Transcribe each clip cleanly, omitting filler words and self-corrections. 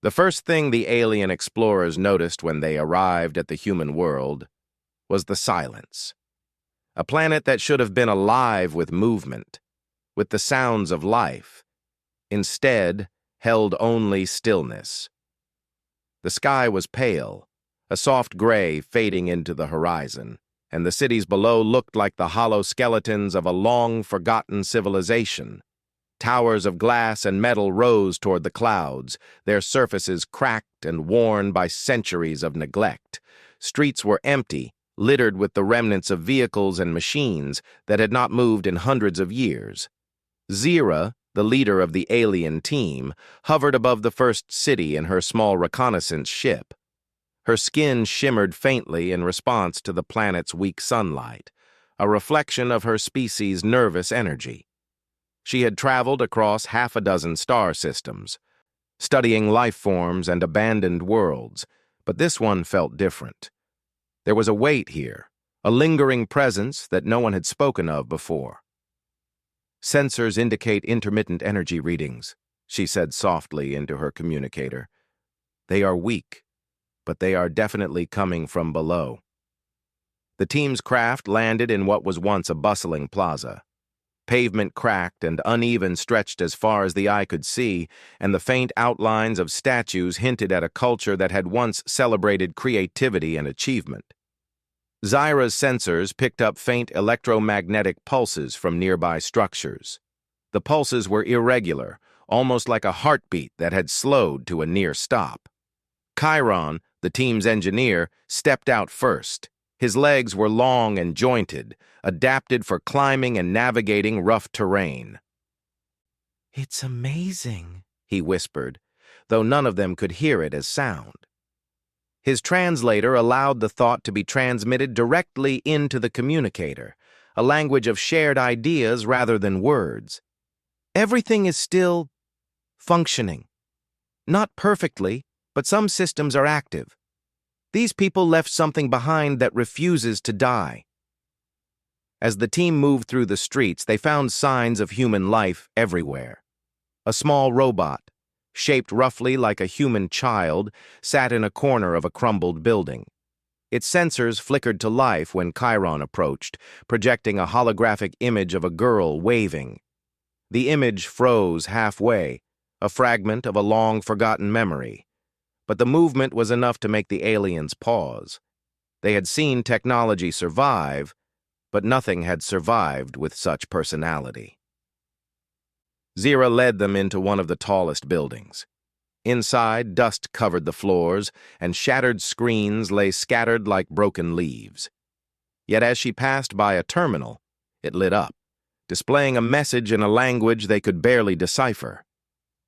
The first thing the alien explorers noticed when they arrived at the human world was the silence. A planet that should have been alive with movement, with the sounds of life, instead held only stillness. The sky was pale, a soft gray fading into the horizon, and the cities below looked like the hollow skeletons of a long-forgotten civilization. Towers of glass and metal rose toward the clouds, their surfaces cracked and worn by centuries of neglect. Streets were empty, littered with the remnants of vehicles and machines that had not moved in hundreds of years. Zira, the leader of the alien team, hovered above the first city in her small reconnaissance ship. Her skin shimmered faintly in response to the planet's weak sunlight, a reflection of her species' nervous energy. She had traveled across half a dozen star systems, studying life forms and abandoned worlds, but this one felt different. There was a weight here, a lingering presence that no one had spoken of before. "Sensors indicate intermittent energy readings," she said softly into her communicator. "They are weak, but they are definitely coming from below." The team's craft landed in what was once a bustling plaza. Pavement cracked and uneven stretched as far as the eye could see, and the faint outlines of statues hinted at a culture that had once celebrated creativity and achievement. Zira's sensors picked up faint electromagnetic pulses from nearby structures. The pulses were irregular, almost like a heartbeat that had slowed to a near stop. Chiron, the team's engineer, stepped out first. His legs were long and jointed, adapted for climbing and navigating rough terrain. "It's amazing," he whispered, though none of them could hear it as sound. His translator allowed the thought to be transmitted directly into the communicator, a language of shared ideas rather than words. "Everything is still functioning. Not perfectly, but some systems are active. These people left something behind that refuses to die." As the team moved through the streets, they found signs of human life everywhere. A small robot, shaped roughly like a human child, sat in a corner of a crumbled building. Its sensors flickered to life when Chiron approached, projecting a holographic image of a girl waving. The image froze halfway, a fragment of a long-forgotten memory. But the movement was enough to make the aliens pause. They had seen technology survive, but nothing had survived with such personality. Zira led them into one of the tallest buildings. Inside, dust covered the floors, and shattered screens lay scattered like broken leaves. Yet as she passed by a terminal, it lit up, displaying a message in a language they could barely decipher.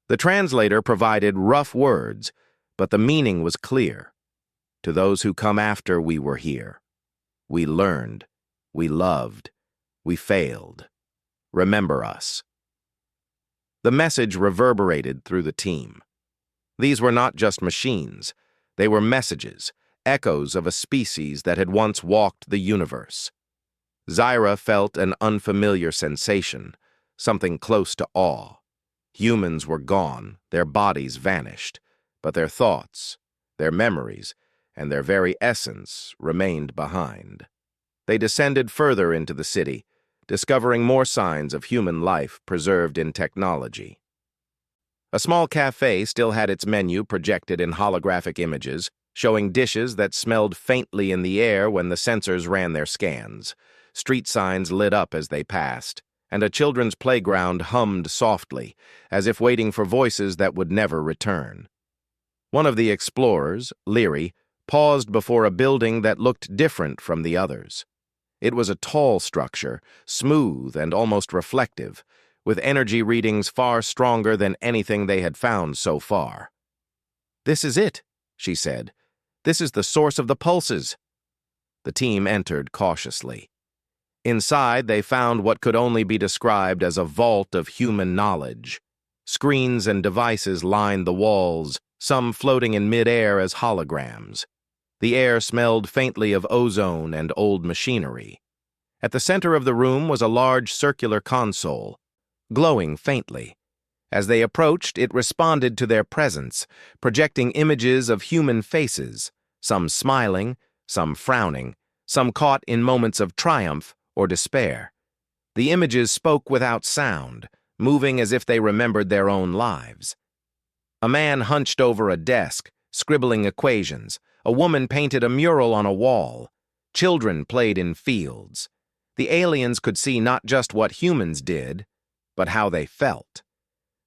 The translator provided rough words, but the meaning was clear. "To those who come after we were here. We learned. We loved. We failed. Remember us." The message reverberated through the team. These were not just machines. They were messages, echoes of a species that had once walked the universe. Zira felt an unfamiliar sensation, something close to awe. Humans were gone, their bodies vanished, but their thoughts, their memories, and their very essence remained behind. They descended further into the city, discovering more signs of human life preserved in technology. A small cafe still had its menu projected in holographic images, showing dishes that smelled faintly in the air when the sensors ran their scans. Street signs lit up as they passed, and a children's playground hummed softly, as if waiting for voices that would never return. One of the explorers, Leary, paused before a building that looked different from the others. It was a tall structure, smooth and almost reflective, with energy readings far stronger than anything they had found so far. "This is it," she said. "This is the source of the pulses." The team entered cautiously. Inside, they found what could only be described as a vault of human knowledge. Screens and devices lined the walls, some floating in mid-air as holograms. The air smelled faintly of ozone and old machinery. At the center of the room was a large circular console, glowing faintly. As they approached, it responded to their presence, projecting images of human faces, some smiling, some frowning, some caught in moments of triumph or despair. The images spoke without sound, moving as if they remembered their own lives. A man hunched over a desk, scribbling equations. A woman painted a mural on a wall. Children played in fields. The aliens could see not just what humans did, but how they felt.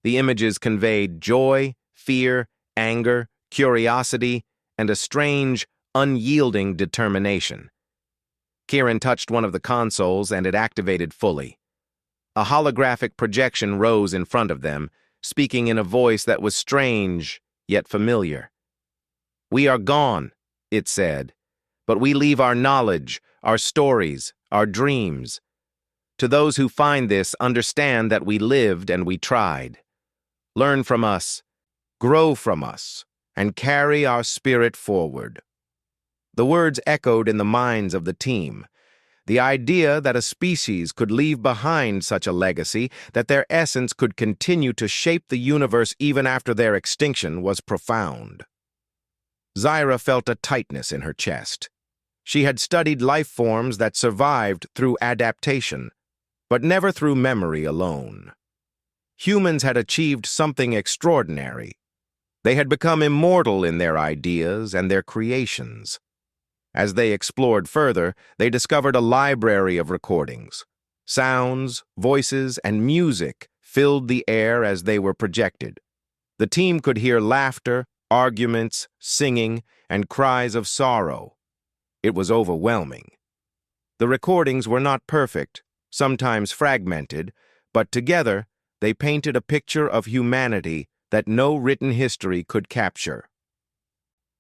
The images conveyed joy, fear, anger, curiosity, and a strange, unyielding determination. Kieran touched one of the consoles and it activated fully. A holographic projection rose in front of them, speaking in a voice that was strange, yet familiar. "We are gone," it said, "but we leave our knowledge, our stories, our dreams. To those who find this, understand that we lived and we tried. Learn from us, grow from us, and carry our spirit forward." The words echoed in the minds of the team. The idea that a species could leave behind such a legacy, that their essence could continue to shape the universe even after their extinction, was profound. Zyra felt a tightness in her chest. She had studied life forms that survived through adaptation, but never through memory alone. Humans had achieved something extraordinary. They had become immortal in their ideas and their creations. As they explored further, they discovered a library of recordings. Sounds, voices, and music filled the air as they were projected. The team could hear laughter, arguments, singing, and cries of sorrow. It was overwhelming. The recordings were not perfect, sometimes fragmented, but together they painted a picture of humanity that no written history could capture.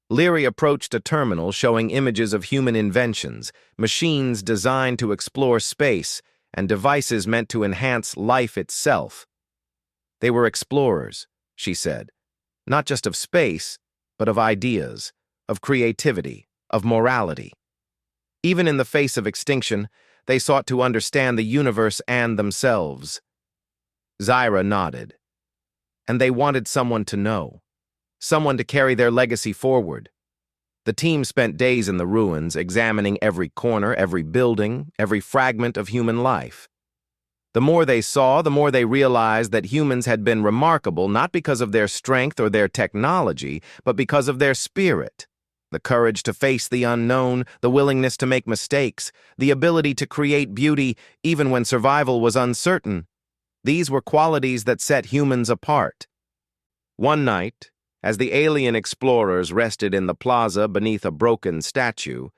Leary approached a terminal showing images of human inventions, machines designed to explore space, and devices meant to enhance life itself. They were explorers, she said, not just of space, but of ideas, of creativity, of morality. Even in the face of extinction, they sought to understand the universe and themselves. Zyra nodded. And they wanted someone to know. Someone to carry their legacy forward. The team spent days in the ruins, examining every corner, every building, every fragment of human life. The more they saw, the more they realized that humans had been remarkable not because of their strength or their technology, but because of their spirit. The courage to face the unknown, the willingness to make mistakes, the ability to create beauty even when survival was uncertain. These were qualities that set humans apart. One night, as the alien explorers rested in the plaza beneath a broken statue,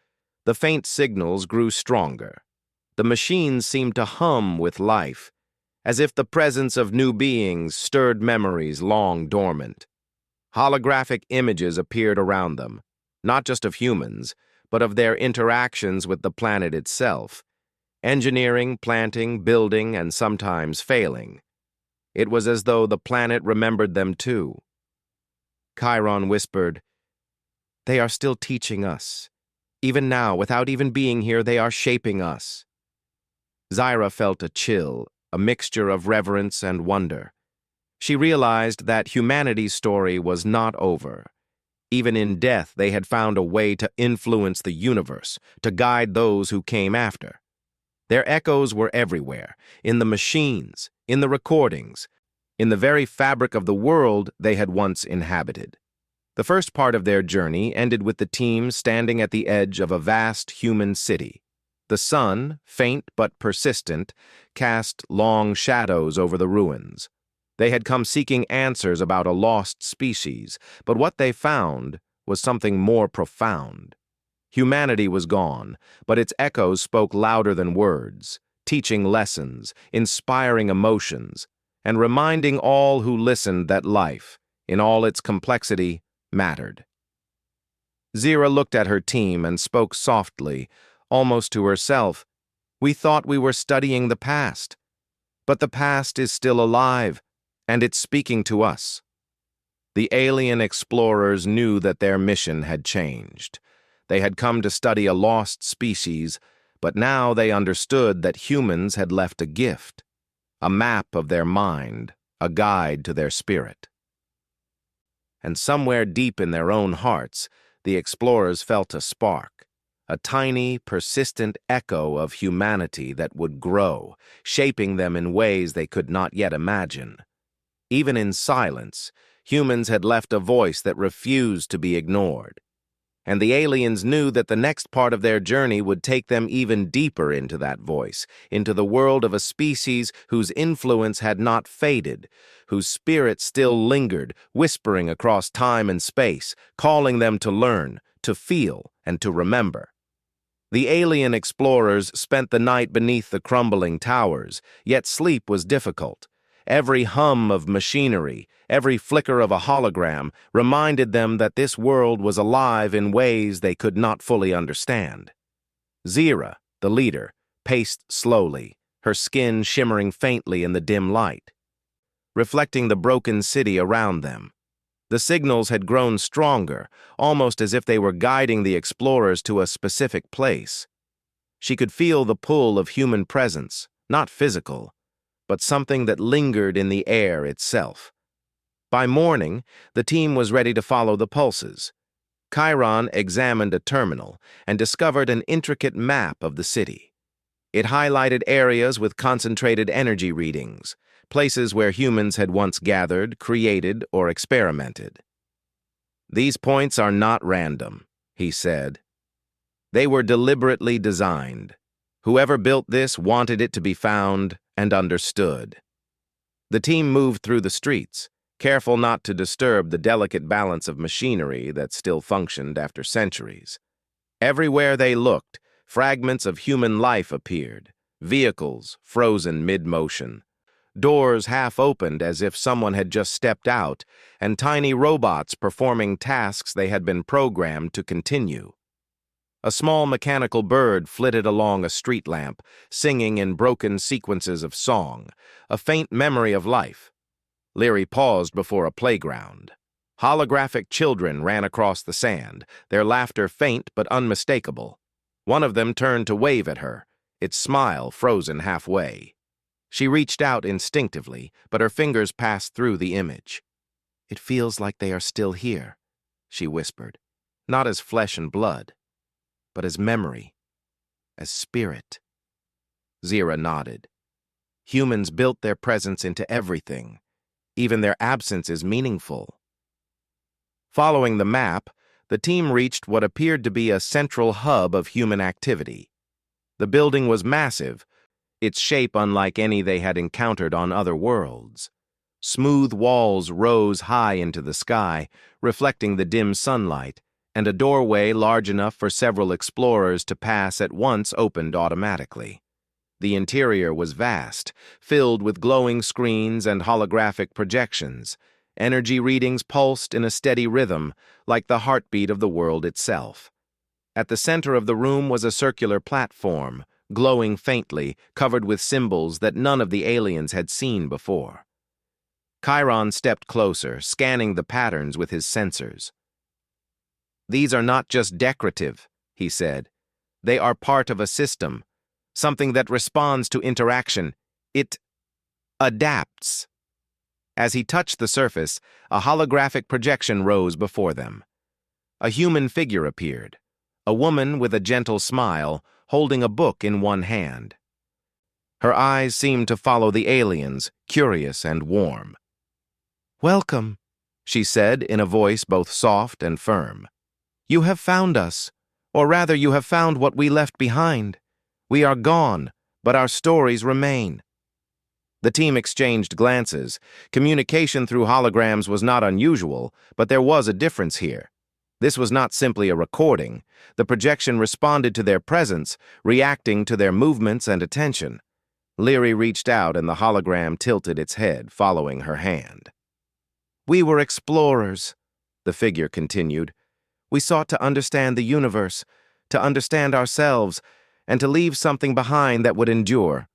the faint signals grew stronger. The machines seemed to hum with life, as if the presence of new beings stirred memories long dormant. Holographic images appeared around them, not just of humans, but of their interactions with the planet itself, engineering, planting, building, and sometimes failing. It was as though the planet remembered them too. Chiron whispered, "They are still teaching us. Even now, without even being here, they are shaping us." Zyra felt a chill, a mixture of reverence and wonder. She realized that humanity's story was not over. Even in death, they had found a way to influence the universe, to guide those who came after. Their echoes were everywhere, in the machines, in the recordings, in the very fabric of the world they had once inhabited. The first part of their journey ended with the team standing at the edge of a vast human city. The sun, faint but persistent, cast long shadows over the ruins. They had come seeking answers about a lost species, but what they found was something more profound. Humanity was gone, but its echoes spoke louder than words, teaching lessons, inspiring emotions, and reminding all who listened that life, in all its complexity, mattered. Zyra looked at her team and spoke softly, almost to herself. "We thought we were studying the past, but the past is still alive, and it's speaking to us." The alien explorers knew that their mission had changed. They had come to study a lost species, but now they understood that humans had left a gift. A map of their mind, a guide to their spirit. And somewhere deep in their own hearts, the explorers felt a spark, a tiny, persistent echo of humanity that would grow, shaping them in ways they could not yet imagine. Even in silence, humans had left a voice that refused to be ignored. And the aliens knew that the next part of their journey would take them even deeper into that voice, into the world of a species whose influence had not faded, whose spirit still lingered, whispering across time and space, calling them to learn, to feel, and to remember. The alien explorers spent the night beneath the crumbling towers, yet sleep was difficult. Every hum of machinery, every flicker of a hologram reminded them that this world was alive in ways they could not fully understand. Zira, the leader, paced slowly, her skin shimmering faintly in the dim light, reflecting the broken city around them. The signals had grown stronger, almost as if they were guiding the explorers to a specific place. She could feel the pull of human presence, not physical, but something that lingered in the air itself. By morning, the team was ready to follow the pulses. Chiron examined a terminal and discovered an intricate map of the city. It highlighted areas with concentrated energy readings, places where humans had once gathered, created, or experimented. "These points are not random," he said. "They were deliberately designed. Whoever built this wanted it to be found and understood." The team moved through the streets, careful not to disturb the delicate balance of machinery that still functioned after centuries. Everywhere they looked, fragments of human life appeared, vehicles frozen mid-motion, doors half opened as if someone had just stepped out, and tiny robots performing tasks they had been programmed to continue. A small mechanical bird flitted along a street lamp, singing in broken sequences of song, a faint memory of life. Leary paused before a playground. Holographic children ran across the sand, their laughter faint but unmistakable. One of them turned to wave at her, its smile frozen halfway. She reached out instinctively, but her fingers passed through the image. "It feels like they are still here," she whispered, "not as flesh and blood, but as memory, as spirit." Zira nodded. Humans built their presence into everything. Even their absence is meaningful. Following the map, the team reached what appeared to be a central hub of human activity. The building was massive, its shape unlike any they had encountered on other worlds. Smooth walls rose high into the sky, reflecting the dim sunlight, and a doorway large enough for several explorers to pass at once opened automatically. The interior was vast, filled with glowing screens and holographic projections. Energy readings pulsed in a steady rhythm, like the heartbeat of the world itself. At the center of the room was a circular platform, glowing faintly, covered with symbols that none of the aliens had seen before. Chiron stepped closer, scanning the patterns with his sensors. "These are not just decorative," he said. "They are part of a system, something that responds to interaction. It adapts." As he touched the surface, a holographic projection rose before them. A human figure appeared, a woman with a gentle smile, holding a book in one hand. Her eyes seemed to follow the aliens, curious and warm. "Welcome," she said in a voice both soft and firm. "You have found us, or rather you have found what we left behind. We are gone, but our stories remain." The team exchanged glances. Communication through holograms was not unusual, but there was a difference here. This was not simply a recording. The projection responded to their presence, reacting to their movements and attention. Leary reached out and the hologram tilted its head, following her hand. "We were explorers," the figure continued. "We sought to understand the universe, to understand ourselves, and to leave something behind that would endure.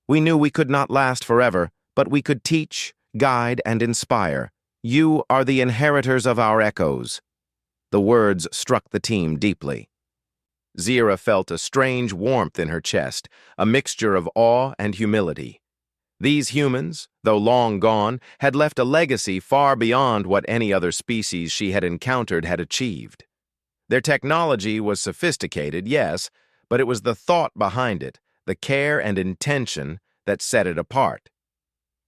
We knew we could not last forever, but we could teach, guide, and inspire. You are the inheritors of our echoes." The words struck the team deeply. Zira felt a strange warmth in her chest, a mixture of awe and humility. These humans, though long gone, had left a legacy far beyond what any other species she had encountered had achieved. Their technology was sophisticated, yes, but it was the thought behind it, the care and intention, that set it apart.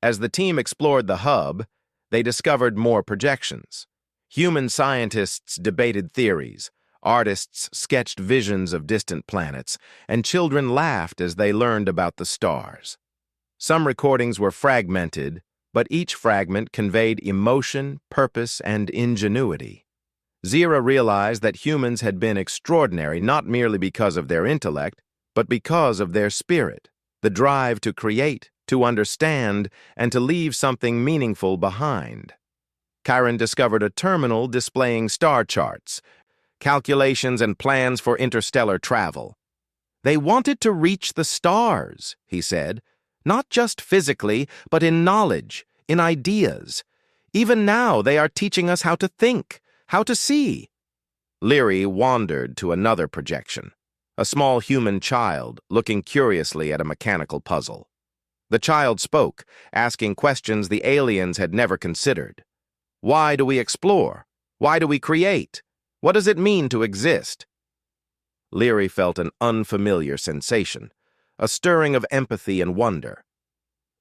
As the team explored the hub, they discovered more projections. Human scientists debated theories, artists sketched visions of distant planets, and children laughed as they learned about the stars. Some recordings were fragmented, but each fragment conveyed emotion, purpose, and ingenuity. Zira realized that humans had been extraordinary not merely because of their intellect, but because of their spirit, the drive to create, to understand, and to leave something meaningful behind. Chiron discovered a terminal displaying star charts, calculations, and plans for interstellar travel. They wanted to reach the stars, he said, not just physically, but in knowledge, in ideas. Even now they are teaching us how to think, how to see. Leary wandered to another projection, a small human child looking curiously at a mechanical puzzle. The child spoke, asking questions the aliens had never considered. Why do we explore? Why do we create? What does it mean to exist? Leary felt an unfamiliar sensation, a stirring of empathy and wonder.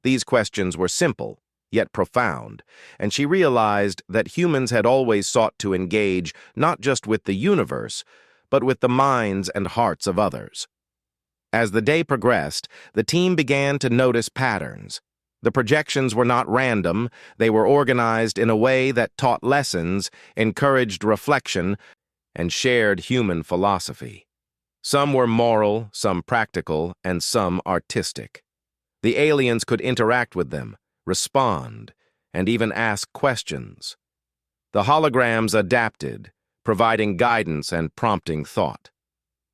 These questions were simple, yet profound, and she realized that humans had always sought to engage not just with the universe, but with the minds and hearts of others. As the day progressed, the team began to notice patterns. The projections were not random, they were organized in a way that taught lessons, encouraged reflection, and shared human philosophy. Some were moral, some practical, and some artistic. The aliens could interact with them, respond, and even ask questions. The holograms adapted, providing guidance and prompting thought.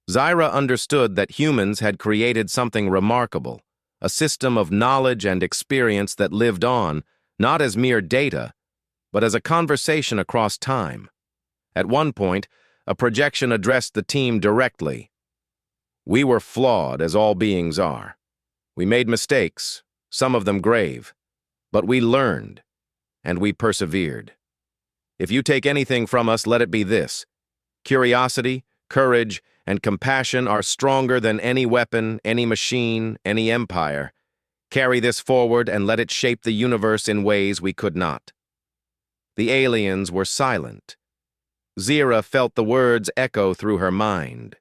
Zira understood that humans had created something remarkable, a system of knowledge and experience that lived on, not as mere data, but as a conversation across time. At one point, a projection addressed the team directly. We were flawed, as all beings are. We made mistakes, some of them grave, but we learned, and we persevered. If you take anything from us, let it be this: curiosity, courage, and compassion are stronger than any weapon, any machine, any empire. Carry this forward and let it shape the universe in ways we could not. The aliens were silent. Zira felt the words echo through her mind,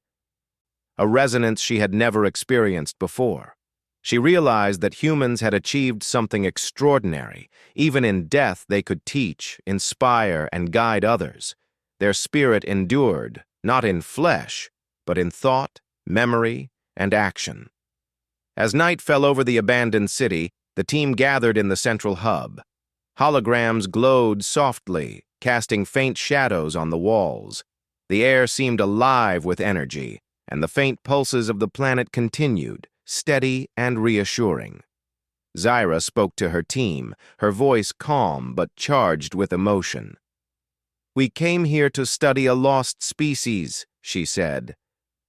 a resonance she had never experienced before. She realized that humans had achieved something extraordinary. Even in death, they could teach, inspire, and guide others. Their spirit endured, not in flesh, but in thought, memory, and action. As night fell over the abandoned city, the team gathered in the central hub. Holograms glowed softly, casting faint shadows on the walls. The air seemed alive with energy, and the faint pulses of the planet continued, steady and reassuring. Zira spoke to her team, her voice calm but charged with emotion. "We came here to study a lost species," she said.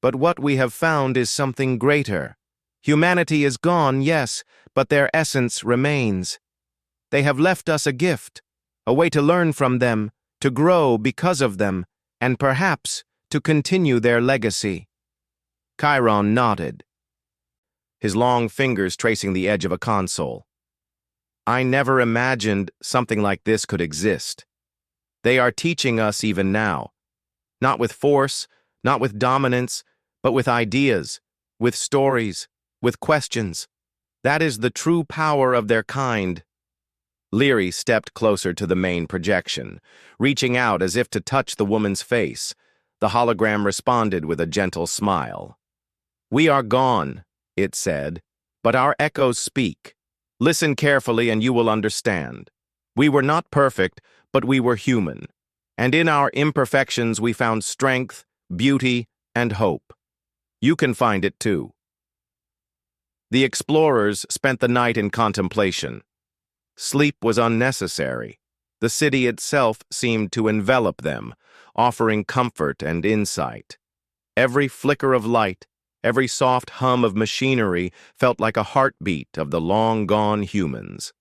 "But what we have found is something greater. Humanity is gone, yes, but their essence remains. They have left us a gift, a way to learn from them, to grow because of them, and perhaps to continue their legacy." Chiron nodded, his long fingers tracing the edge of a console. "I never imagined something like this could exist. They are teaching us even now, not with force, not with dominance, but with ideas, with stories, with questions. That is the true power of their kind." Leary stepped closer to the main projection, reaching out as if to touch the woman's face. The hologram responded with a gentle smile. "We are gone," it said, "but our echoes speak. Listen carefully and you will understand. We were not perfect, but we were human. And in our imperfections we found strength, beauty, and hope. You can find it too." The explorers spent the night in contemplation. Sleep was unnecessary. The city itself seemed to envelop them, offering comfort and insight. Every flicker of light, Every soft hum of machinery felt like a heartbeat of the long-gone humans.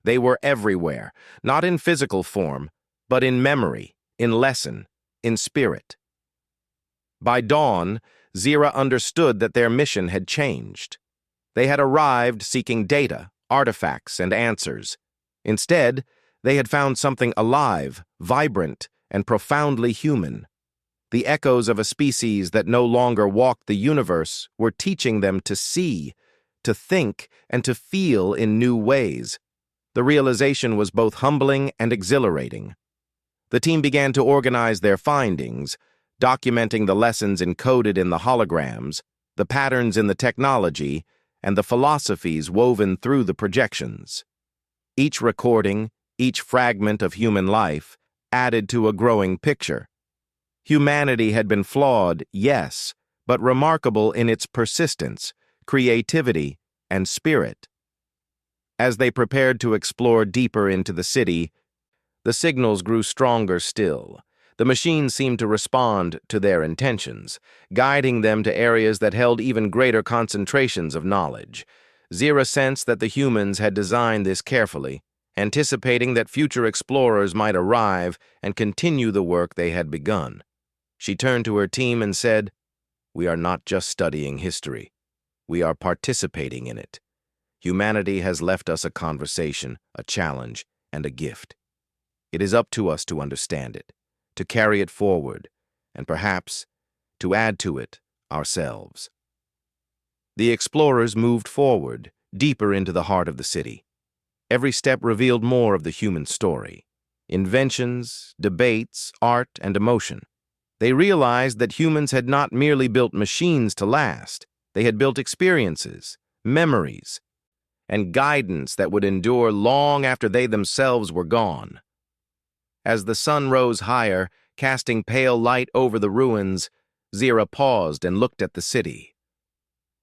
They were everywhere, not in physical form, but in memory, in lesson, in spirit. By dawn, Zira understood that their mission had changed. They had arrived seeking data, artifacts, and answers. Instead, they had found something alive, vibrant, and profoundly human. The echoes of a species that no longer walked the universe were teaching them to see, to think, and to feel in new ways. The realization was both humbling and exhilarating. The team began to organize their findings, documenting the lessons encoded in the holograms, the patterns in the technology, and the philosophies woven through the projections. Each recording, each fragment of human life, added to a growing picture. Humanity had been flawed, yes, but remarkable in its persistence, creativity, and spirit. As they prepared to explore deeper into the city, the signals grew stronger still. The machines seemed to respond to their intentions, guiding them to areas that held even greater concentrations of knowledge. Zira sensed that the humans had designed this carefully, anticipating that future explorers might arrive and continue the work they had begun. She turned to her team and said, "We are not just studying history. We are participating in it. Humanity has left us a conversation, a challenge, and a gift. It is up to us to understand it, to carry it forward, and perhaps to add to it ourselves." The explorers moved forward, deeper into the heart of the city. Every step revealed more of the human story. Inventions, debates, art, and emotion. They realized that humans had not merely built machines to last. They had built experiences, memories, and guidance that would endure long after they themselves were gone. As the sun rose higher, casting pale light over the ruins, Zira paused and looked at the city.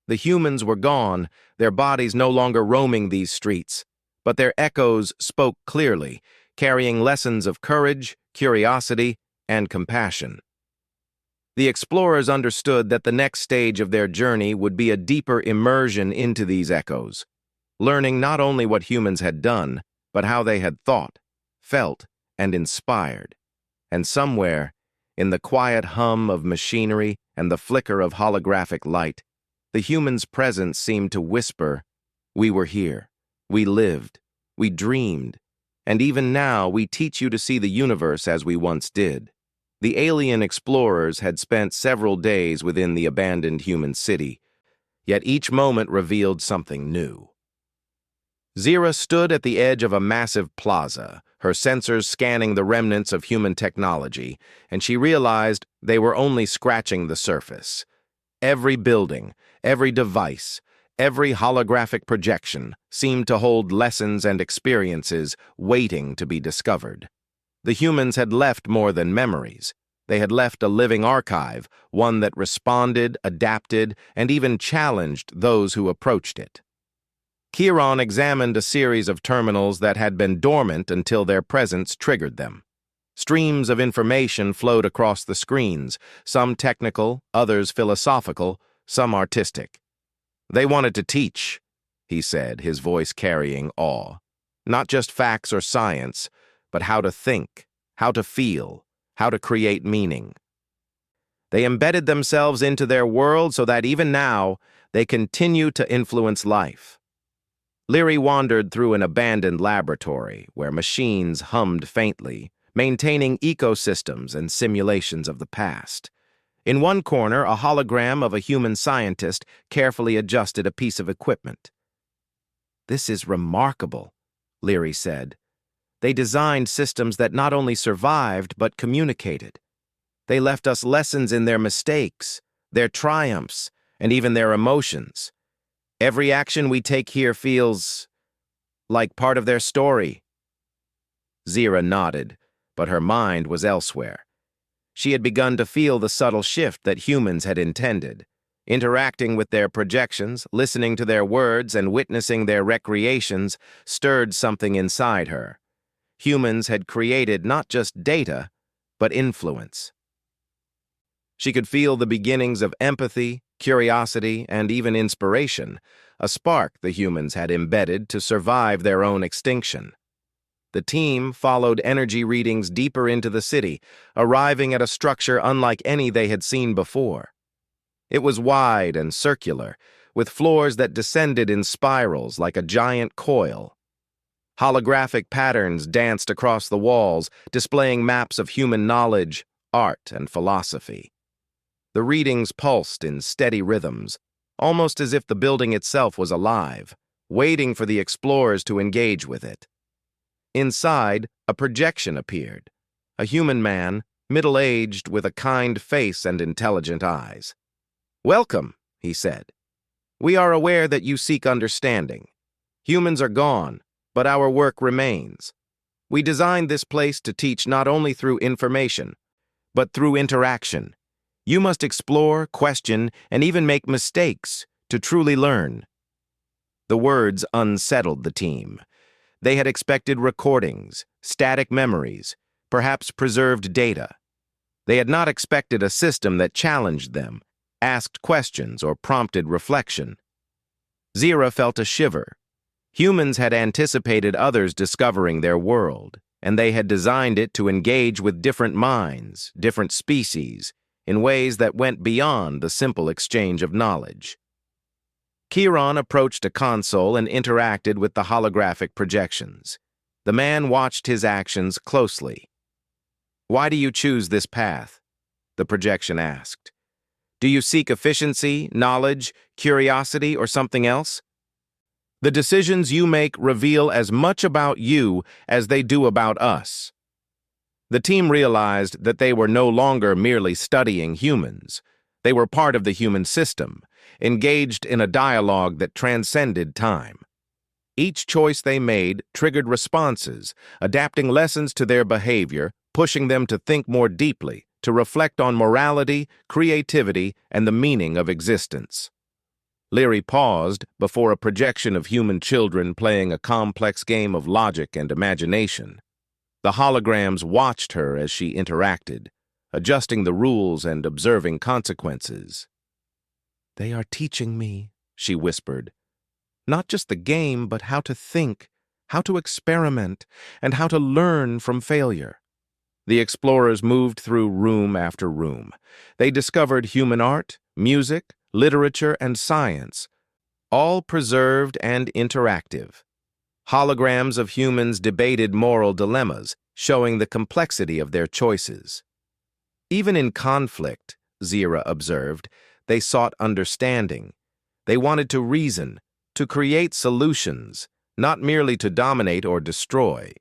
The humans were gone, their bodies no longer roaming these streets, but their echoes spoke clearly, carrying lessons of courage, curiosity, and compassion. The explorers understood that the next stage of their journey would be a deeper immersion into these echoes, learning not only what humans had done, but how they had thought, felt, and inspired. And somewhere, in the quiet hum of machinery and the flicker of holographic light, the humans' presence seemed to whisper, "We were here, we lived, we dreamed, and even now we teach you to see the universe as we once did." The alien explorers had spent several days within the abandoned human city, yet each moment revealed something new. Zira stood at the edge of a massive plaza, her sensors scanning the remnants of human technology, and she realized they were only scratching the surface. Every building, every device, every holographic projection seemed to hold lessons and experiences waiting to be discovered. The humans had left more than memories. They had left a living archive, one that responded, adapted, and even challenged those who approached it. Chiron examined a series of terminals that had been dormant until their presence triggered them. Streams of information flowed across the screens, some technical, others philosophical, some artistic. "They wanted to teach," he said, his voice carrying awe. "Not just facts or science, but how to think, how to feel, how to create meaning." They embedded themselves into their world so that even now they continue to influence life. Leary wandered through an abandoned laboratory where machines hummed faintly, maintaining ecosystems and simulations of the past. In one corner, a hologram of a human scientist carefully adjusted a piece of equipment. "This is remarkable," Leary said. "They designed systems that not only survived, but communicated. They left us lessons in their mistakes, their triumphs, and even their emotions. Every action we take here feels like part of their story." Zira nodded, but her mind was elsewhere. She had begun to feel the subtle shift that humans had intended. Interacting with their projections, listening to their words, and witnessing their recreations stirred something inside her. Humans had created not just data, but influence. She could feel the beginnings of empathy, curiosity, and even inspiration, a spark the humans had embedded to survive their own extinction. The team followed energy readings deeper into the city, arriving at a structure unlike any they had seen before. It was wide and circular, with floors that descended in spirals like a giant coil. Holographic patterns danced across the walls, displaying maps of human knowledge, art, and philosophy. The readings pulsed in steady rhythms, almost as if the building itself was alive, waiting for the explorers to engage with it. Inside, a projection appeared, a human man, middle-aged with a kind face and intelligent eyes. "Welcome," he said. "We are aware that you seek understanding. Humans are gone, but our work remains. We designed this place to teach not only through information, but through interaction. You must explore, question, and even make mistakes to truly learn." The words unsettled the team. They had expected recordings, static memories, perhaps preserved data. They had not expected a system that challenged them, asked questions, or prompted reflection. Zira felt a shiver. Humans had anticipated others discovering their world, and they had designed it to engage with different minds, different species, in ways that went beyond the simple exchange of knowledge. Chiron approached a console and interacted with the holographic projections. The man watched his actions closely. "Why do you choose this path?" the projection asked. "Do you seek efficiency, knowledge, curiosity, or something else? The decisions you make reveal as much about you as they do about us." The team realized that they were no longer merely studying humans. They were part of the human system, engaged in a dialogue that transcended time. Each choice they made triggered responses, adapting lessons to their behavior, pushing them to think more deeply, to reflect on morality, creativity, and the meaning of existence. Leary paused before a projection of human children playing a complex game of logic and imagination. The holograms watched her as she interacted, adjusting the rules and observing consequences. "They are teaching me," she whispered, "not just the game, but how to think, how to experiment, and how to learn from failure." The explorers moved through room after room. They discovered human art, music, literature, and science, all preserved and interactive. Holograms of humans debated moral dilemmas, showing the complexity of their choices. Even in conflict, Zira observed, they sought understanding. They wanted to reason, to create solutions, not merely to dominate or destroy.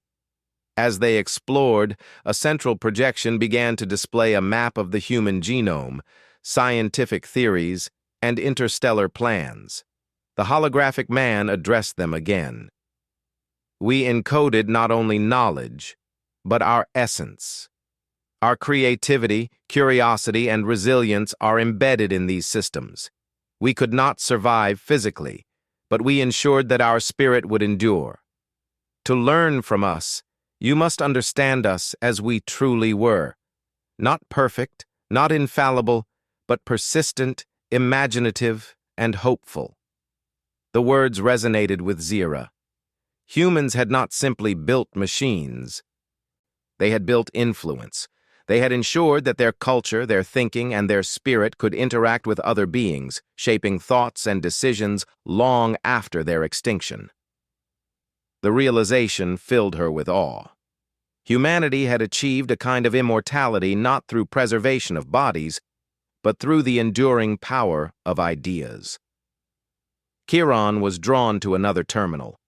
As they explored, a central projection began to display a map of the human genome, scientific theories, and interstellar plans. The holographic man addressed them again. "We encoded not only knowledge, but our essence. Our creativity, curiosity, and resilience are embedded in these systems. We could not survive physically, but we ensured that our spirit would endure. To learn from us, you must understand us as we truly were. Not perfect, not infallible, but persistent, imaginative, and hopeful." The words resonated with Zira. Humans had not simply built machines. They had built influence. They had ensured that their culture, their thinking, and their spirit could interact with other beings, shaping thoughts and decisions long after their extinction. The realization filled her with awe. Humanity had achieved a kind of immortality not through preservation of bodies, but through the enduring power of ideas. Chiron was drawn to another terminal.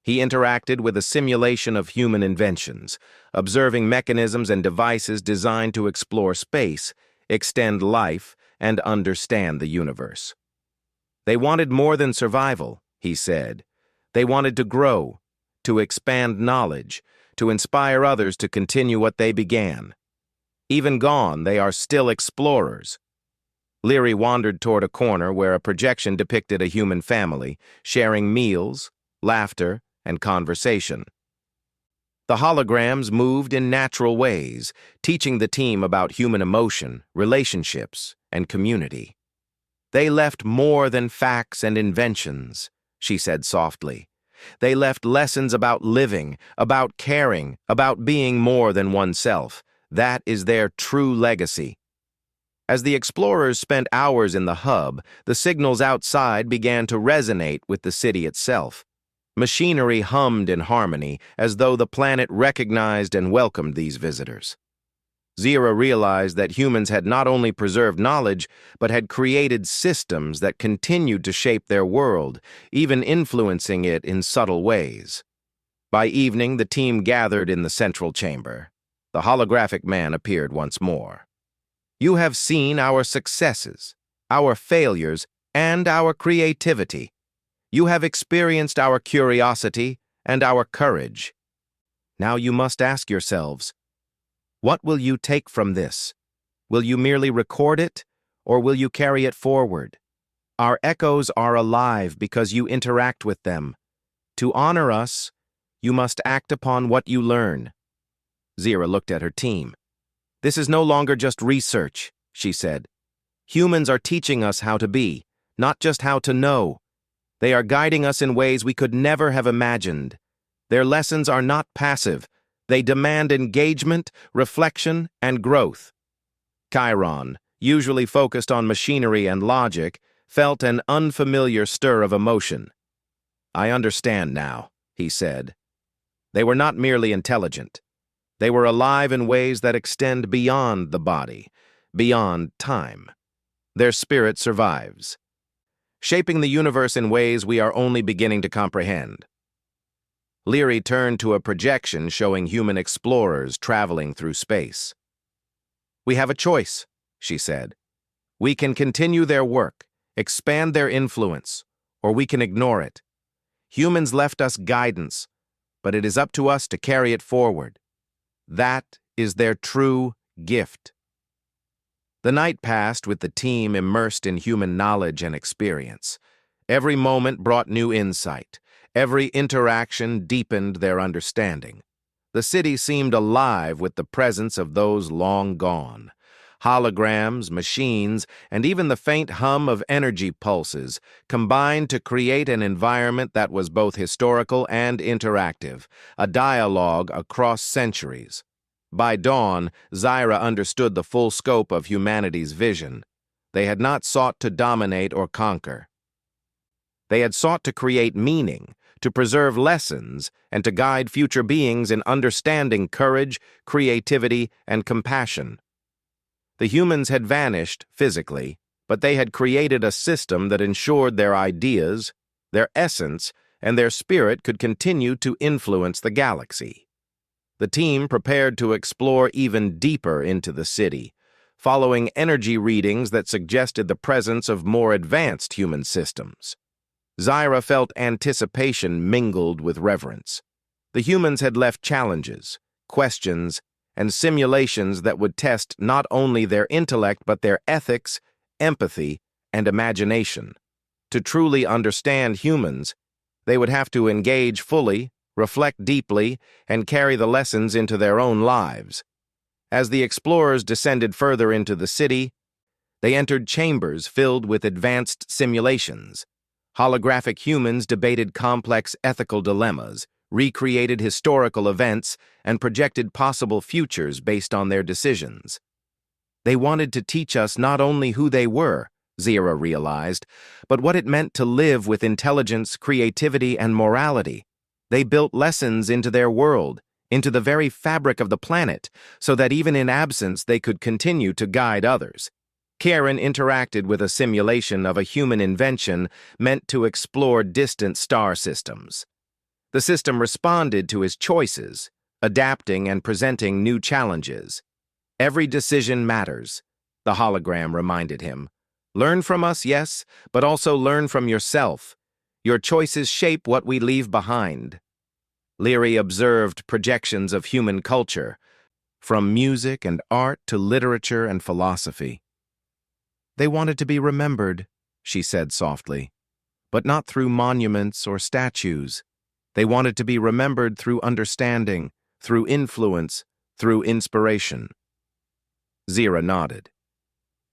He interacted with a simulation of human inventions, observing mechanisms and devices designed to explore space, extend life, and understand the universe. They wanted more than survival, he said. They wanted to grow, to expand knowledge, to inspire others to continue what they began. Even gone, they are still explorers. Leary wandered toward a corner where a projection depicted a human family, sharing meals, laughter, and conversation. The holograms moved in natural ways, teaching the team about human emotion, relationships, and community. They left more than facts and inventions, she said softly. They left lessons about living, about caring, about being more than oneself. That is their true legacy. As the explorers spent hours in the hub, the signals outside began to resonate with the city itself. Machinery hummed in harmony, as though the planet recognized and welcomed these visitors. Zira realized that humans had not only preserved knowledge, but had created systems that continued to shape their world, even influencing it in subtle ways. By evening, the team gathered in the central chamber. The holographic man appeared once more. You have seen our successes, our failures, and our creativity. You have experienced our curiosity and our courage. Now you must ask yourselves, what will you take from this? Will you merely record it, or will you carry it forward? Our echoes are alive because you interact with them. To honor us, you must act upon what you learn. Zira looked at her team. This is no longer just research, she said. Humans are teaching us how to be, not just how to know. They are guiding us in ways we could never have imagined. Their lessons are not passive. They demand engagement, reflection, and growth. Chiron, usually focused on machinery and logic, felt an unfamiliar stir of emotion. I understand now, he said. They were not merely intelligent. They were alive in ways that extend beyond the body, beyond time. Their spirit survives, shaping the universe in ways we are only beginning to comprehend. Leary turned to a projection showing human explorers traveling through space. We have a choice, she said. We can continue their work, expand their influence, or we can ignore it. Humans left us guidance, but it is up to us to carry it forward. That is their true gift. The night passed with the team immersed in human knowledge and experience. Every moment brought new insight. Every interaction deepened their understanding. The city seemed alive with the presence of those long gone. Holograms, machines, and even the faint hum of energy pulses combined to create an environment that was both historical and interactive, a dialogue across centuries. By dawn, Zira understood the full scope of humanity's vision. They had not sought to dominate or conquer. They had sought to create meaning, to preserve lessons, and to guide future beings in understanding courage, creativity, and compassion. The humans had vanished physically, but they had created a system that ensured their ideas, their essence, and their spirit could continue to influence the galaxy. The team prepared to explore even deeper into the city, following energy readings that suggested the presence of more advanced human systems. Zira felt anticipation mingled with reverence. The humans had left challenges, questions, and simulations that would test not only their intellect but their ethics, empathy, and imagination. To truly understand humans, they would have to engage fully, reflect deeply, and carry the lessons into their own lives. As the explorers descended further into the city, they entered chambers filled with advanced simulations. Holographic humans debated complex ethical dilemmas, recreated historical events, and projected possible futures based on their decisions. They wanted to teach us not only who they were, Zira realized, but what it meant to live with intelligence, creativity, and morality. They built lessons into their world, into the very fabric of the planet, so that even in absence they could continue to guide others. Karen interacted with a simulation of a human invention meant to explore distant star systems. The system responded to his choices, adapting and presenting new challenges. Every decision matters, the hologram reminded him. Learn from us, yes, but also learn from yourself. Your choices shape what we leave behind. Leary observed projections of human culture, from music and art to literature and philosophy. They wanted to be remembered, she said softly, but not through monuments or statues. They wanted to be remembered through understanding, through influence, through inspiration. Zira nodded.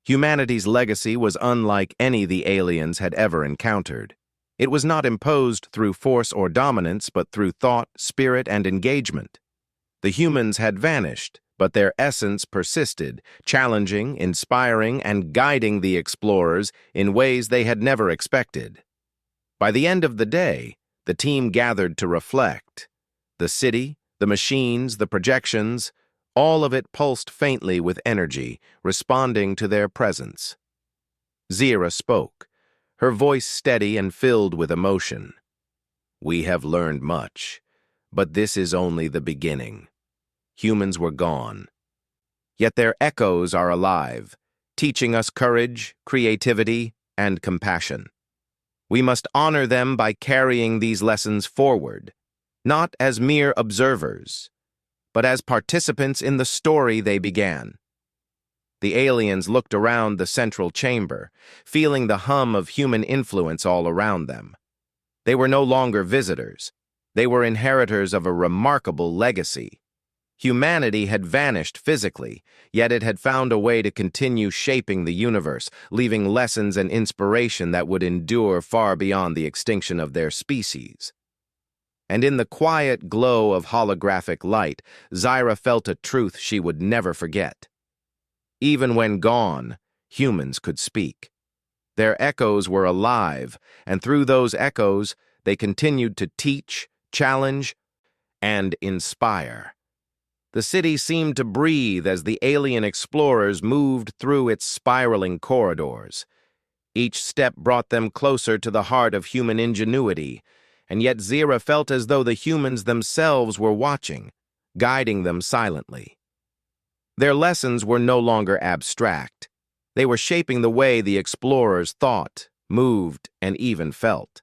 Humanity's legacy was unlike any the aliens had ever encountered. It was not imposed through force or dominance, but through thought, spirit, and engagement. The humans had vanished, but their essence persisted, challenging, inspiring, and guiding the explorers in ways they had never expected. By the end of the day, the team gathered to reflect. The city, the machines, the projections, all of it pulsed faintly with energy, responding to their presence. Zira spoke, her voice steady and filled with emotion. "We have learned much, but this is only the beginning." Humans were gone. Yet their echoes are alive, teaching us courage, creativity, and compassion. We must honor them by carrying these lessons forward, not as mere observers, but as participants in the story they began. The aliens looked around the central chamber, feeling the hum of human influence all around them. They were no longer visitors. They were inheritors of a remarkable legacy. Humanity had vanished physically, yet it had found a way to continue shaping the universe, leaving lessons and inspiration that would endure far beyond the extinction of their species. And in the quiet glow of holographic light, Zira felt a truth she would never forget. Even when gone, humans could speak. Their echoes were alive, and through those echoes, they continued to teach, challenge, and inspire. The city seemed to breathe as the alien explorers moved through its spiraling corridors. Each step brought them closer to the heart of human ingenuity, and yet Zira felt as though the humans themselves were watching, guiding them silently. Their lessons were no longer abstract. They were shaping the way the explorers thought, moved, and even felt.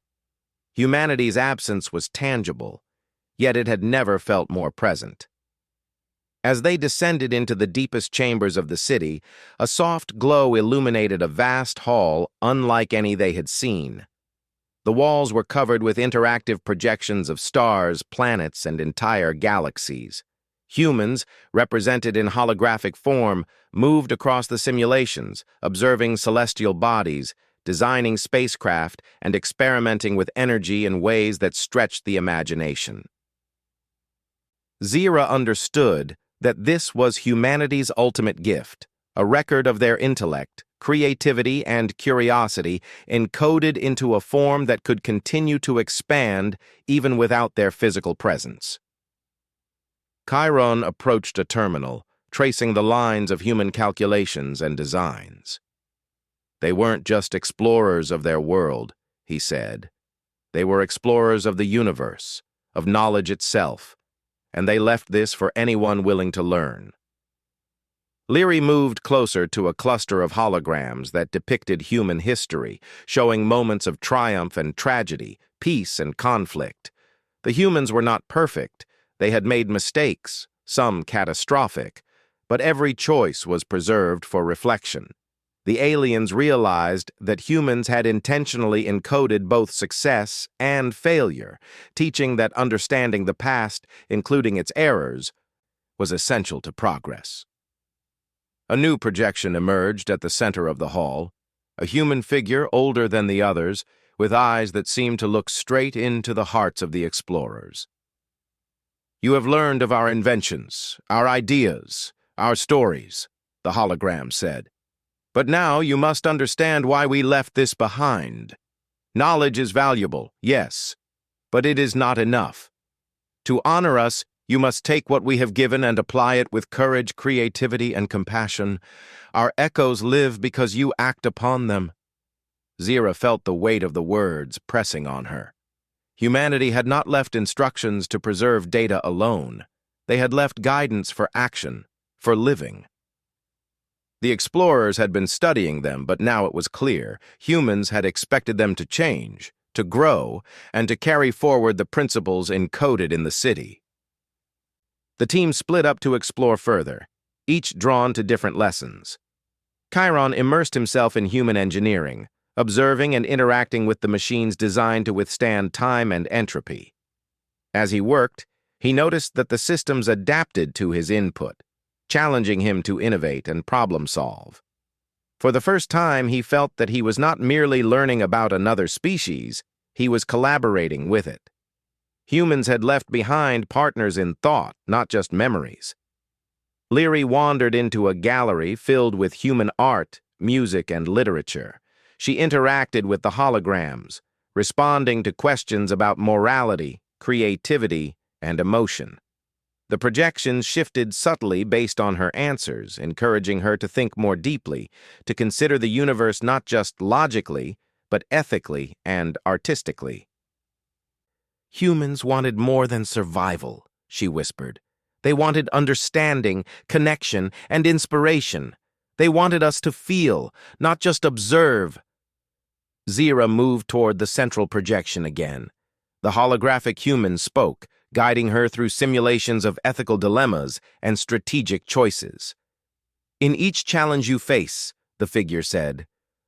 Humanity's absence was tangible, yet it had never felt more present. As they descended into the deepest chambers of the city, a soft glow illuminated a vast hall unlike any they had seen. The walls were covered with interactive projections of stars, planets, and entire galaxies. Humans, represented in holographic form, moved across the simulations, observing celestial bodies, designing spacecraft, and experimenting with energy in ways that stretched the imagination. Zira understood that this was humanity's ultimate gift, a record of their intellect, creativity, and curiosity encoded into a form that could continue to expand even without their physical presence. Chiron approached a terminal, tracing the lines of human calculations and designs. "They weren't just explorers of their world," he said. "They were explorers of the universe, of knowledge itself, and they left this for anyone willing to learn." Leary moved closer to a cluster of holograms that depicted human history, showing moments of triumph and tragedy, peace and conflict. The humans were not perfect. They had made mistakes, some catastrophic, but every choice was preserved for reflection. The aliens realized that humans had intentionally encoded both success and failure, teaching that understanding the past, including its errors, was essential to progress. A new projection emerged at the center of the hall, a human figure older than the others, with eyes that seemed to look straight into the hearts of the explorers. "You have learned of our inventions, our ideas, our stories," the hologram said. "But now you must understand why we left this behind. Knowledge is valuable, yes, but it is not enough. To honor us, you must take what we have given and apply it with courage, creativity, and compassion. Our echoes live because you act upon them." Zira felt the weight of the words pressing on her. Humanity had not left instructions to preserve data alone. They had left guidance for action, for living. The explorers had been studying them, but now it was clear humans had expected them to change, to grow, and to carry forward the principles encoded in the city. The team split up to explore further, each drawn to different lessons. Chiron immersed himself in human engineering, observing and interacting with the machines designed to withstand time and entropy. As he worked, he noticed that the systems adapted to his input, challenging him to innovate and problem-solve. For the first time, he felt that he was not merely learning about another species, he was collaborating with it. Humans had left behind partners in thought, not just memories. Leary wandered into a gallery filled with human art, music, and literature. She interacted with the holograms, responding to questions about morality, creativity, and emotion. The projections shifted subtly based on her answers, encouraging her to think more deeply, to consider the universe not just logically, but ethically and artistically. Humans wanted more than survival, she whispered. They wanted understanding, connection, and inspiration. They wanted us to feel, not just observe. Zira moved toward the central projection again. The holographic human spoke, guiding her through simulations of ethical dilemmas and strategic choices. In each challenge you face, the figure said,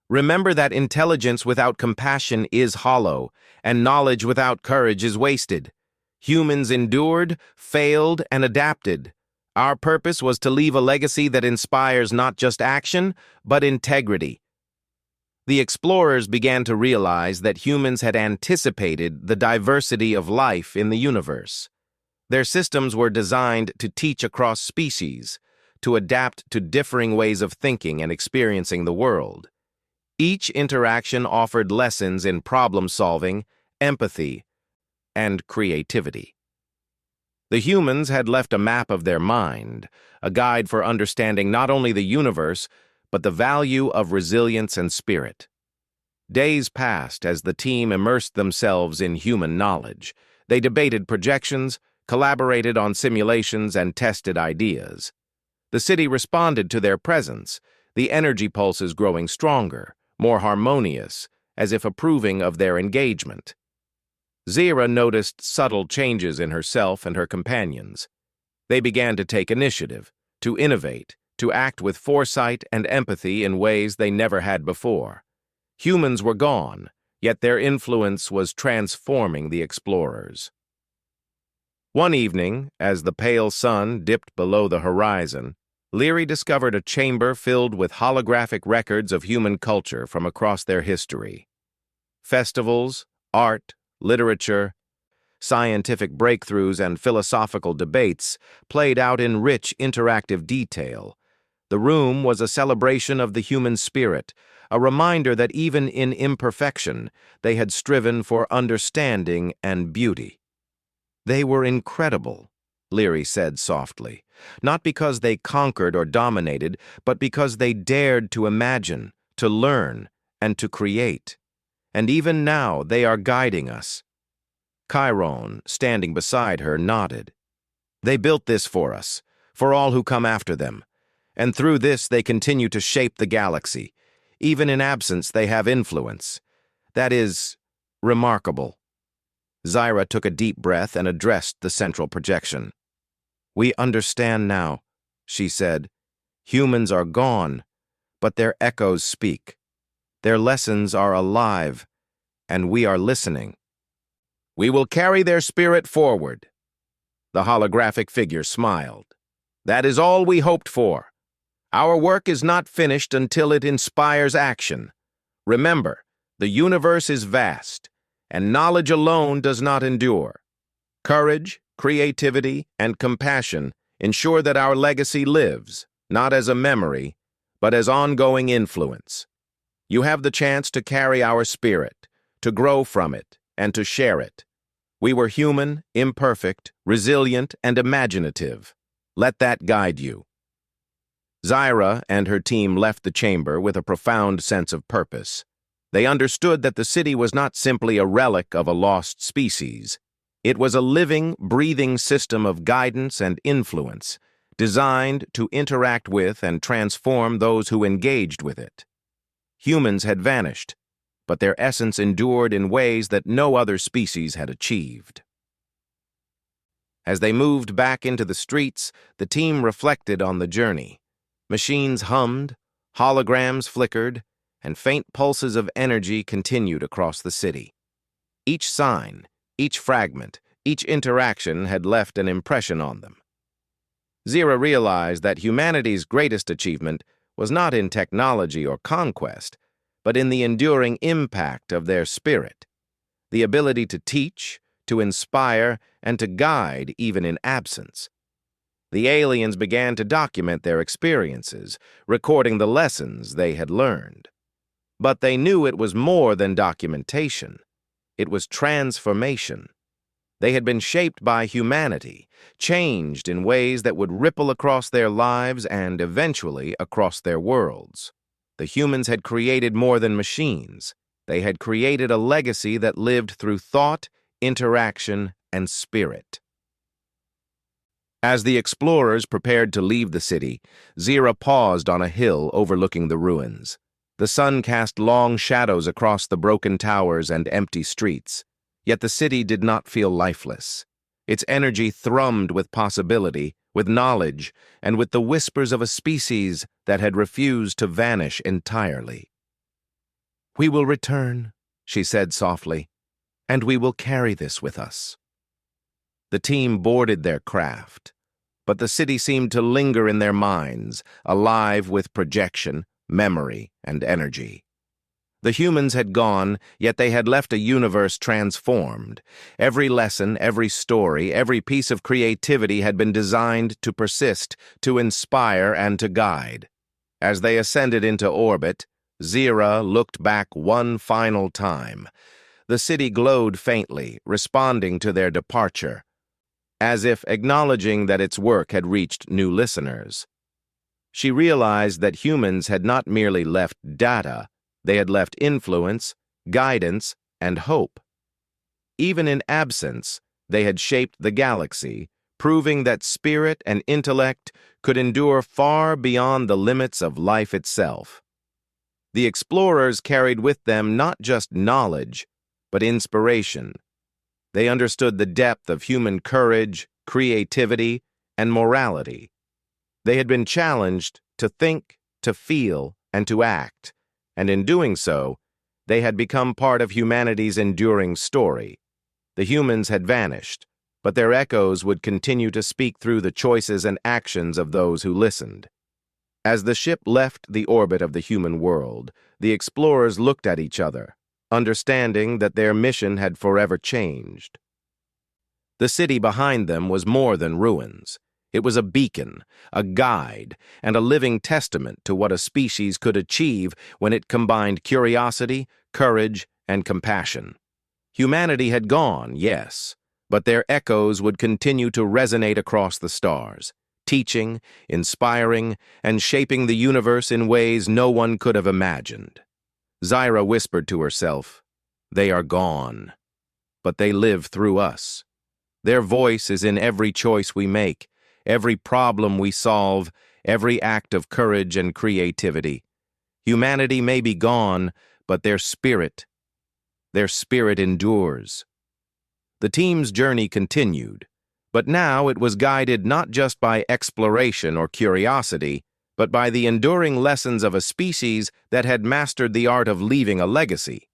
remember that intelligence without compassion is hollow, and knowledge without courage is wasted. Humans endured, failed, and adapted. Our purpose was to leave a legacy that inspires not just action, but integrity. The explorers began to realize that humans had anticipated the diversity of life in the universe. Their systems were designed to teach across species, to adapt to differing ways of thinking and experiencing the world. Each interaction offered lessons in problem-solving, empathy, and creativity. The humans had left a map of their mind, a guide for understanding not only the universe, but the value of resilience and spirit. Days passed as the team immersed themselves in human knowledge. They debated projections, collaborated on simulations, and tested ideas. The city responded to their presence, the energy pulses growing stronger, more harmonious, as if approving of their engagement. Zira noticed subtle changes in herself and her companions. They began to take initiative, to innovate, to act with foresight and empathy in ways they never had before. Humans were gone, yet their influence was transforming the explorers. One evening, as the pale sun dipped below the horizon, Leary discovered a chamber filled with holographic records of human culture from across their history. Festivals, art, literature, scientific breakthroughs, and philosophical debates played out in rich, interactive detail. The room was a celebration of the human spirit, a reminder that even in imperfection, they had striven for understanding and beauty. They were incredible, Leary said softly, not because they conquered or dominated, but because they dared to imagine, to learn, and to create. And even now they are guiding us. Chiron, standing beside her, nodded. They built this for us, for all who come after them. And through this they continue to shape the galaxy. Even in absence they have influence. That is remarkable. Zira took a deep breath and addressed the central projection. We understand now, she said. Humans are gone, but their echoes speak. Their lessons are alive, and we are listening. We will carry their spirit forward. The holographic figure smiled. That is all we hoped for. Our work is not finished until it inspires action. Remember, the universe is vast, and knowledge alone does not endure. Courage, creativity, and compassion ensure that our legacy lives, not as a memory, but as ongoing influence. You have the chance to carry our spirit, to grow from it, and to share it. We were human, imperfect, resilient, and imaginative. Let that guide you. Zira and her team left the chamber with a profound sense of purpose. They understood that the city was not simply a relic of a lost species. It was a living, breathing system of guidance and influence, designed to interact with and transform those who engaged with it. Humans had vanished, but their essence endured in ways that no other species had achieved. As they moved back into the streets, the team reflected on the journey. Machines hummed, holograms flickered, and faint pulses of energy continued across the city. Each sign, each fragment, each interaction had left an impression on them. Zira realized that humanity's greatest achievement was not in technology or conquest, but in the enduring impact of their spirit, the ability to teach, to inspire, and to guide even in absence. The aliens began to document their experiences, recording the lessons they had learned. But they knew it was more than documentation. It was transformation. They had been shaped by humanity, changed in ways that would ripple across their lives and, eventually, across their worlds. The humans had created more than machines. They had created a legacy that lived through thought, interaction, and spirit. As the explorers prepared to leave the city, Zira paused on a hill overlooking the ruins. The sun cast long shadows across the broken towers and empty streets, yet the city did not feel lifeless. Its energy thrummed with possibility, with knowledge, and with the whispers of a species that had refused to vanish entirely. "We will return," she said softly, "and we will carry this with us." The team boarded their craft, but the city seemed to linger in their minds, alive with projection, memory, and energy. The humans had gone, yet they had left a universe transformed. Every lesson, every story, every piece of creativity had been designed to persist, to inspire, and to guide. As they ascended into orbit, Zira looked back one final time. The city glowed faintly, responding to their departure, as if acknowledging that its work had reached new listeners. She realized that humans had not merely left data, they had left influence, guidance, and hope. Even in absence, they had shaped the galaxy, proving that spirit and intellect could endure far beyond the limits of life itself. The explorers carried with them not just knowledge, but inspiration. They understood the depth of human courage, creativity, and morality. They had been challenged to think, to feel, and to act, and in doing so, they had become part of humanity's enduring story. The humans had vanished, but their echoes would continue to speak through the choices and actions of those who listened. As the ship left the orbit of the human world, the explorers looked at each other, understanding that their mission had forever changed. The city behind them was more than ruins. It was a beacon, a guide, and a living testament to what a species could achieve when it combined curiosity, courage, and compassion. Humanity had gone, yes, but their echoes would continue to resonate across the stars, teaching, inspiring, and shaping the universe in ways no one could have imagined. Zira whispered to herself, "They are gone, but they live through us. Their voice is in every choice we make, every problem we solve, every act of courage and creativity. Humanity may be gone, but their spirit endures." The team's journey continued, but now it was guided not just by exploration or curiosity, but by the enduring lessons of a species that had mastered the art of leaving a legacy.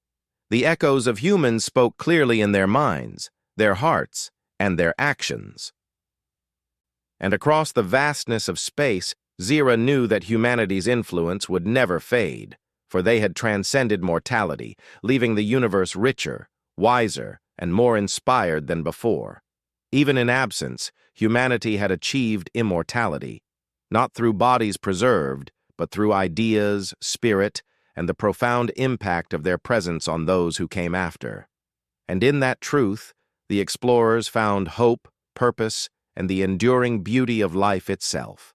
The echoes of humans spoke clearly in their minds, their hearts, and their actions. And across the vastness of space, Zira knew that humanity's influence would never fade, for they had transcended mortality, leaving the universe richer, wiser, and more inspired than before. Even in absence, humanity had achieved immortality, not through bodies preserved, but through ideas, spirit, and the profound impact of their presence on those who came after. And in that truth, the explorers found hope, purpose, and the enduring beauty of life itself.